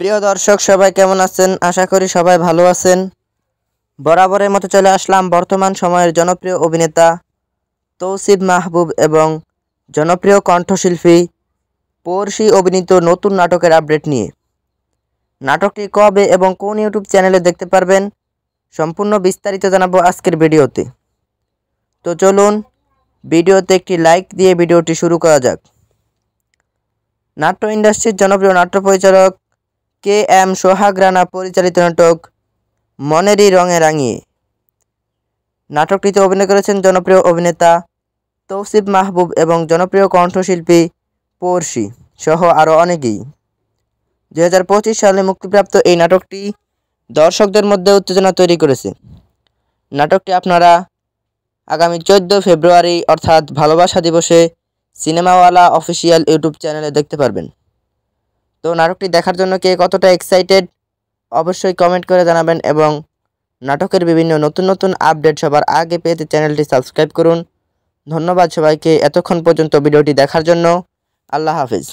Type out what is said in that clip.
প্রিয় দর্শক সবাই কেমন আছেন? আশা করি সবাই ভালো আছেন। বরাবরের মতো চলে আসলাম বর্তমান সময়ের জনপ্রিয় অভিনেতা তৌসিফ মাহবুব এবং জনপ্রিয় কণ্ঠশিল্পী পড়শি অভিনীত নতুন নাটকের আপডেট নিয়ে। নাটকটি কবে এবং কোন ইউটিউব চ্যানেলে দেখতে পারবেন সম্পূর্ণ বিস্তারিত জানাবো আজকের ভিডিওতে। তো চলুন ভিডিওতে একটি লাইক দিয়ে ভিডিওটি শুরু করা যাক। নাট্য ইন্ডাস্ট্রির জনপ্রিয় নাট্য পরিচালক কে.এম. সোহাগ রানা পরিচালিত নাটক মনেরই রঙে রাঙিয়ে। নাটকটিতে অভিনয় করেছেন জনপ্রিয় অভিনেতা তৌসিফ মাহবুব এবং জনপ্রিয় কণ্ঠশিল্পী পড়শি সহ আরও অনেকেই। 2025 সালে মুক্তিপ্রাপ্ত এই নাটকটি দর্শকদের মধ্যে উত্তেজনা তৈরি করেছে। নাটকটি আপনারা আগামী 14 ফেব্রুয়ারি অর্থাৎ ভালোবাসা দিবসে সিনেমাওয়ালা অফিসিয়াল ইউটিউব চ্যানেলে দেখতে পারবেন। তো নাটকটি দেখার জন্য কে কতটা এক্সাইটেড অবশ্যই কমেন্ট করে জানাবেন এবং নাটকের বিভিন্ন নতুন আপডেট সবার আগে পেতে চ্যানেলটি সাবস্ক্রাইব করুন। ধন্যবাদ সবাইকে এতক্ষণ পর্যন্ত ভিডিওটি দেখার জন্য। আল্লাহ হাফেজ।